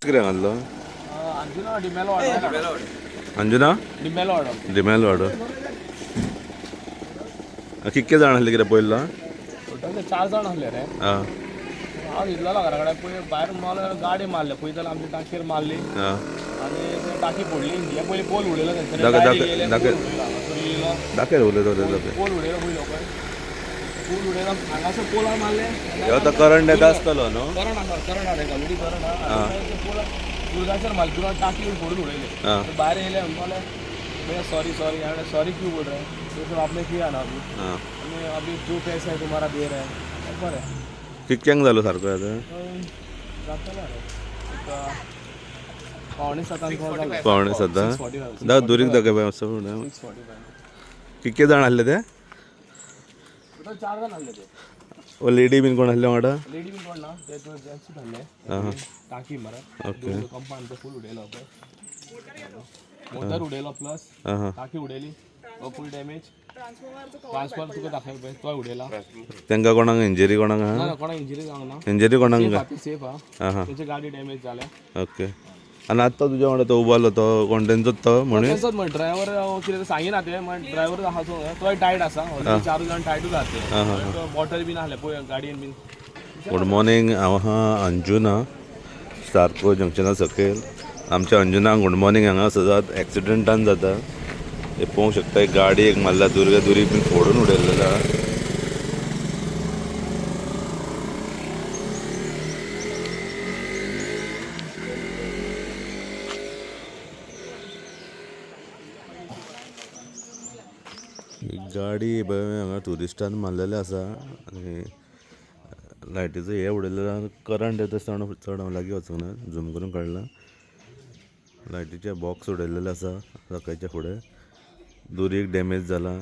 कितें घाल्लो अंजुना डिमेलो वाडो अंजुना डिमेलो वाडो डिमेल वाडो कितके जाण आसले कितें पयलो टोटल ते 4 जाण आसले रे आं हांव न्हिदलेलो घरा कडेन पळय भायर मला गाडी मारले पळय जाल्यार आमच्या टांकीर मारली आं आनी ते टांकी फोडली हे पयलीं पोल उडयलो तेंच्यानी दाखय, डायरेक्ट दाखय, येयले दाखय. पोल उडयलो हांगासर येयलो दाखय उलयता उलयता पोल उडयलो पळय पळय पोल उडयलो हांगासर पोलार मारले ह्यो आतां करंट येता आसतलो न्हू करंट आसा ऑलरेडी करंट आहा पोलार दुर्गाचेर मारले दुर्गा टांकी फोडून उडयले आं तो बाहर येयले म्हणपाले भैया सॉरी सॉरी हमने सॉरी क्यों बोल रहे हैं तो आपने किया ना अभी आं हमें अभी जो पैसा है तुम्हारा दे रहे हैं बरं आहे कितक्यांक जालो सारको आतां जातलो रे पावणे 7 जालो पावणे सद्दां 6:45 दा दुरीक दाखय बाय असो 6:45 कितके जाण आसले ते टोटल 4 जाण आसले ते ओ लेडी बीन कोण आसले वांगडा लेडी बीन कोण ना ते तो जेंट्स आसले आं टाकी मरे ओके कंपाऊंड तो फुल उडयलो पळय मोटर उडयलो प्लस आं हां टाकी उडयली फुल डॅमेज ट्रान्सफॉर्मर तुका दाखय पळय तो उडयला तांकां कोणाक इंजरी कोणाक आहा ना कोणाक इंजरी जावंक ना इंजरी कोणाक सेफ हा आं हां त्याची गाडी डॅमेज जाल्या ओके आनी आत्ता तुज्या वांगडा तो उबालो तो कोण तेंचोच तो म्हणे तसोच म्हण ड्रायव्हर कितें सांगिना ते म्हण ड्रायव्हर आहा तो टायट आसा ऑलरेडी 4 जाण टायटूच आहा ते बॉटल बीन आसले पळय गाडयेन बीन गुड मॉर्निंग हांव आहा अंजुना सारको जंक्शना सकयल आमच्या अंजुना गुड मॉर्निंग हांगा सदांच एक्सिडेंटान जाता हे पळोवंक शकता एक गाडी एक मारला दुरी बीन फोडून उडयल्लेलो आहा गाडी हांगा ट्युरिस्टान मारलेले आसा आनी लायटीचो हे उडयलेलो करंट येता आसतना चड हांव लागीं वचूंक ना झूम करून काडला लायटीचे बॉक्स उडयलेले आसा सकाळच्या फुडें दुरीक डॅमेज जाला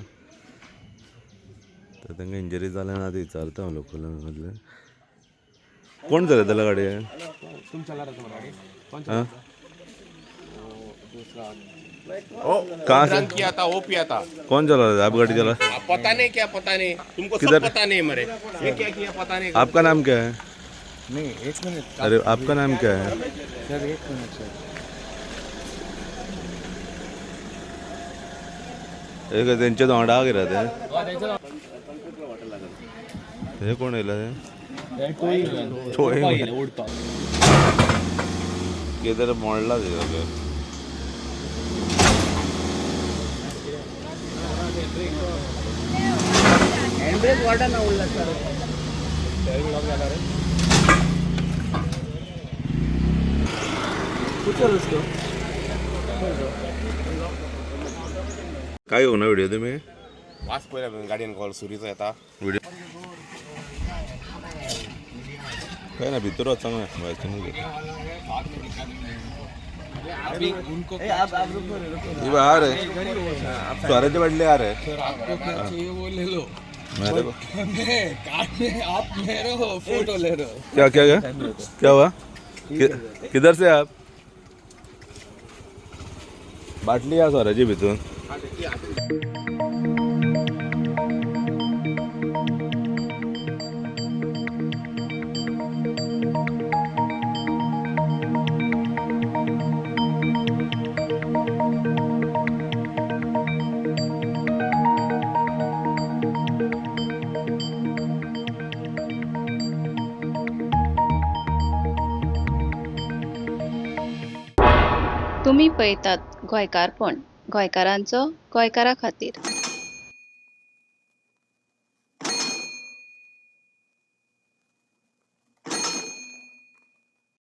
तर तांकां इंजरी जाल्या ना ती विचारता हांव लोकल मदले कोण चलयतालो गाडी तुम चला रहा तुम्हारा गाड़ी कौन हां दूसरा कहाँ से किया था वो पिया था कौन चला रहा था आप गाड़ी चला अब पता नहीं क्या पता नहीं तुमको किधर? सब पता नहीं मरे ये क्या किया पता नहीं आपका नाम क्या है नहीं 1 मिनट अरे आपका नाम क्या है सर 1 मिनट सर एक तेंचे वांगडा कितें ते हे कोण येयला ते टोळी उडता कितें मोडला ते सगळें हँडब्रेक वाटा ना उडला सर स्टेअरिंग लॉक झाला रे कुठे रस्तो काय येऊ ना व्हिडिओ तुम्ही वास पहिले गाडीन कॉल सुरीचा येता व्हिडिओ काय ना भितर वचांग ना भायरच्यान आ रे स्वाराचे वाटले आ रे आप मेरे हो फोटो ले रहे हो क्या क्या क्या क्या हुआ किधर से आप बाटली या स्वराची भितून तुम्ही पळयतात गोंयकारपण गोंयकारांचो गोंयकारा खातीर